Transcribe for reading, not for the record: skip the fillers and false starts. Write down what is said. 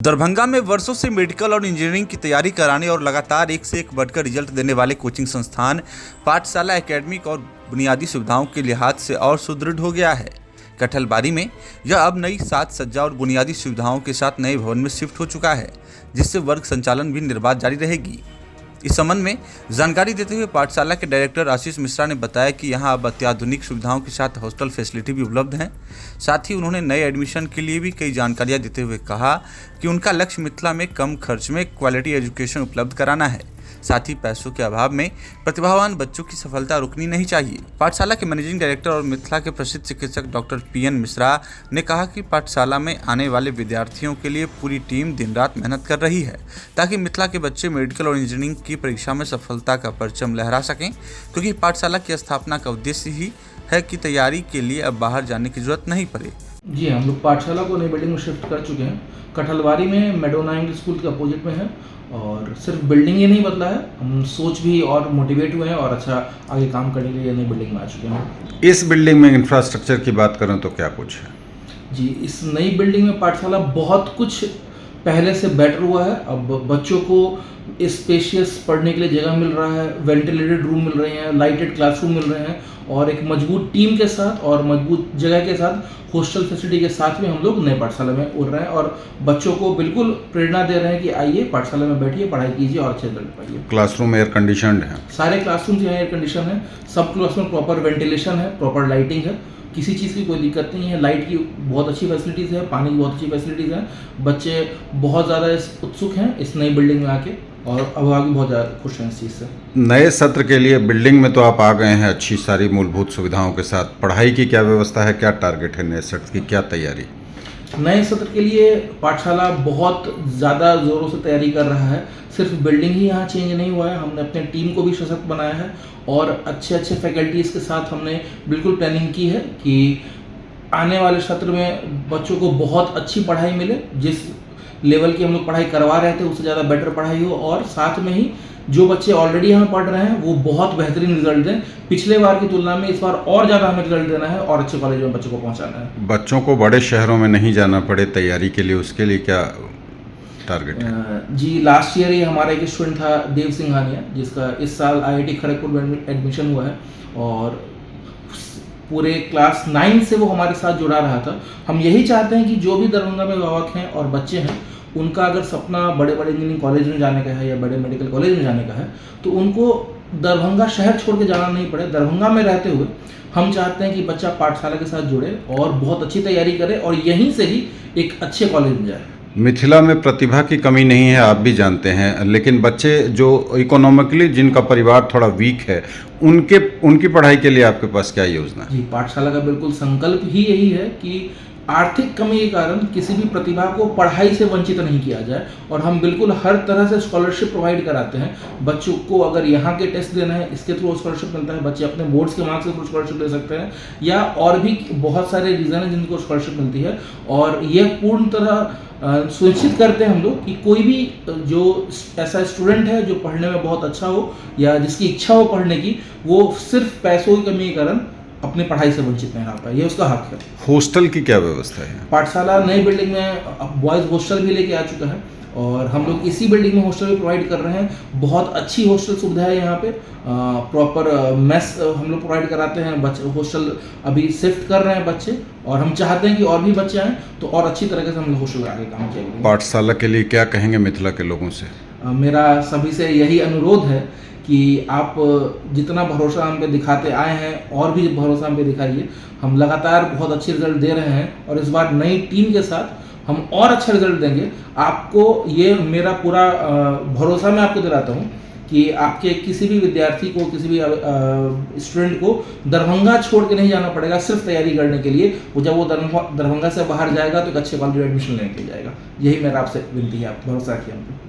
दरभंगा में वर्षों से मेडिकल और इंजीनियरिंग की तैयारी कराने और लगातार एक से एक बढ़कर रिजल्ट देने वाले कोचिंग संस्थान पाठशाला एकेडमिक और बुनियादी सुविधाओं के लिहाज से और सुदृढ़ हो गया है। कटहलबारी में यह अब नई साज सज्जा और बुनियादी सुविधाओं के साथ नए भवन में शिफ्ट हो चुका है, जिससे वर्ग संचालन भी निर्बाध जारी रहेगी। इस संबंध में जानकारी देते हुए पाठशाला के डायरेक्टर आशीष मिश्रा ने बताया कि यहां अब अत्याधुनिक सुविधाओं के साथ हॉस्टल फैसिलिटी भी उपलब्ध हैं। साथ ही उन्होंने नए एडमिशन के लिए भी कई जानकारियां देते हुए कहा कि उनका लक्ष्य मिथिला में कम खर्च में क्वालिटी एजुकेशन उपलब्ध कराना है। साथ ही पैसों के अभाव में प्रतिभावान बच्चों की सफलता रुकनी नहीं चाहिए। पाठशाला के मैनेजिंग डायरेक्टर और मिथिला के प्रसिद्ध चिकित्सक डॉक्टर पीएन मिश्रा ने कहा कि पाठशाला में आने वाले विद्यार्थियों के लिए पूरी टीम दिन रात मेहनत कर रही है, ताकि मिथिला के बच्चे मेडिकल और इंजीनियरिंग की परीक्षा में सफलता का परचम लहरा सकें, क्योंकि पाठशाला की स्थापना का उद्देश्य ही है कि तैयारी के लिए अब बाहर जाने की जरूरत नहीं पड़े। जी, हम लोग पाठशाला को नई बिल्डिंग में शिफ्ट कर चुके हैं। कटहलबारी में मेडोना इंग्लिश स्कूल के अपोजिट में है और सिर्फ बिल्डिंग ही नहीं बदला है, हम सोच भी और मोटिवेट हुए हैं और अच्छा आगे काम करने के लिए नई बिल्डिंग में आ चुके हैं। इस बिल्डिंग में इंफ्रास्ट्रक्चर की बात करें तो क्या कुछ है? जी, इस नई बिल्डिंग में पाठशाला बहुत कुछ पहले से बेटर हुआ है। अब बच्चों को स्पेशियस पढ़ने के लिए जगह मिल रहा है, वेंटिलेटेड रूम मिल रहे हैं, लाइटेड क्लासरूम मिल रहे हैं और एक मजबूत टीम के साथ और मजबूत जगह के साथ हॉस्टल फैसिलिटी के साथ में हम लोग नए पाठशाला में उड़ रहे हैं और बच्चों को बिल्कुल प्रेरणा दे रहे हैं कि आइए पाठशाला में बैठिए, पढ़ाई कीजिए और अच्छे रिजल्ट पाइए। क्लासरूम एयर कंडीशनड है? सारे क्लासरूम यहाँ एयर कंडीशन है, सब क्लासरूम में प्रॉपर वेंटिलेशन है, प्रॉपर लाइटिंग है, किसी चीज़ की कोई दिक्कत नहीं है। लाइट की बहुत अच्छी फैसिलिटीज़ है, पानी की बहुत अच्छी फैसिलिटीज़ है। बच्चे बहुत ज़्यादा उत्सुक हैं इस नई बिल्डिंग में आके और अभिभावक भी बहुत ज़्यादा खुश हैं इस चीज़ से। नए सत्र के लिए बिल्डिंग में तो आप आ गए हैं अच्छी सारी मूलभूत सुविधाओं के साथ, पढ़ाई की क्या व्यवस्था है, क्या टारगेट है नए सत्र की, क्या तैयारी? नए सत्र के लिए पाठशाला बहुत ज़्यादा ज़ोरों से तैयारी कर रहा है। सिर्फ बिल्डिंग ही यहाँ चेंज नहीं हुआ है, हमने अपने टीम को भी सशक्त बनाया है और अच्छे फैकल्टीज़ के साथ हमने बिल्कुल प्लानिंग की है कि आने वाले सत्र में बच्चों को बहुत अच्छी पढ़ाई मिले, जिस लेवल की हम लोग पढ़ाई करवा रहे थे उससे ज़्यादा बेटर पढ़ाई हो और साथ में ही जो बच्चे ऑलरेडी यहाँ पढ़ रहे हैं वो बहुत बेहतरीन रिजल्ट दें। पिछले बार की तुलना में इस बार और ज़्यादा हमें रिजल्ट देना है और अच्छे कॉलेज में बच्चों को पहुँचाना है। बच्चों को बड़े शहरों में नहीं जाना पड़े तैयारी के लिए, उसके लिए क्या टारगेट है? जी, लास्ट ईयर ही हमारा एक स्टूडेंट था देव सिंघानिया, जिसका इस साल IIT खड़गपुर में एडमिशन हुआ है और पूरे क्लास 9 से वो हमारे साथ जुड़ा रहा था। हम यही चाहते हैं कि जो भी दरभंगा में अभिभावक हैं और बच्चे हैं, उनका अगर सपना बड़े इंजीनियरिंग कॉलेज में जाने का है या बड़े मेडिकल कॉलेज में जाने का है तो उनको दरभंगा शहर छोड़ के जाना नहीं पड़े। दरभंगा में रहते हुए हम चाहते हैं कि बच्चा पाठशाला के साथ जुड़े और बहुत अच्छी तैयारी करे और यहीं से ही एक अच्छे कॉलेज में जाए। मिथिला में प्रतिभा की कमी नहीं है, आप भी जानते हैं, लेकिन बच्चे जो इकोनॉमिकली जिनका परिवार थोड़ा वीक है उनकी पढ़ाई के लिए आपके पास क्या योजना है? जी, पाठशाला का बिल्कुल संकल्प ही यही है कि आर्थिक कमी के कारण किसी भी प्रतिभा को पढ़ाई से वंचित नहीं किया जाए और हम बिल्कुल हर तरह से स्कॉलरशिप प्रोवाइड कराते हैं। बच्चों को अगर यहाँ के टेस्ट देना है इसके थ्रू स्कॉलरशिप मिलता है, बच्चे अपने बोर्ड्स के मार्क्स के थ्रू स्कॉलरशिप ले सकते हैं या और भी बहुत सारे रीज़न हैं जिनको स्कॉलरशिप मिलती है और ये पूर्ण तरह सुनिश्चित करते हैं हम लोग कि कोई भी जो ऐसा स्टूडेंट है जो पढ़ने में बहुत अच्छा हो या जिसकी इच्छा हो पढ़ने की, वो सिर्फ पैसों की कमी के कारण अपनी पढ़ाई से वंचित नहीं रह पाए, ये उसका हक है। हॉस्टल की क्या व्यवस्था है? पाठशाला नई बिल्डिंग में बॉयज़ हॉस्टल भी लेके आ चुका है और हम लोग इसी बिल्डिंग में हॉस्टल भी प्रोवाइड कर रहे हैं। बहुत अच्छी हॉस्टल सुविधा है यहाँ पे, प्रॉपर मेस हम लोग प्रोवाइड कराते हैं। बच्चे हॉस्टल अभी शिफ्ट कर रहे हैं बच्चे और हम चाहते हैं कि और भी बच्चे आएँ तो और अच्छी तरीके से हम लोग हॉस्टल आगे काम किया। पाठशाला के लिए क्या कहेंगे मिथिला के लोगों से? मेरा सभी से यही अनुरोध है कि आप जितना भरोसा हम पे दिखाते आए हैं और भी भरोसा हम पे दिखाइए। हम लगातार बहुत अच्छे रिजल्ट दे रहे हैं और इस बार नई टीम के साथ हम और अच्छा रिजल्ट देंगे। आपको ये मेरा पूरा भरोसा मैं आपको दिलाता हूँ कि आपके किसी भी विद्यार्थी को, किसी भी स्टूडेंट को दरभंगा छोड़ के नहीं जाना पड़ेगा सिर्फ तैयारी करने के लिए। वो जब वो दरभंगा से बाहर जाएगा तो एक अच्छे कॉलेज में एडमिशन लेने के लिए जाएगा। यही मेरा आपसे विनती है, आप भरोसा रखिए हम पे।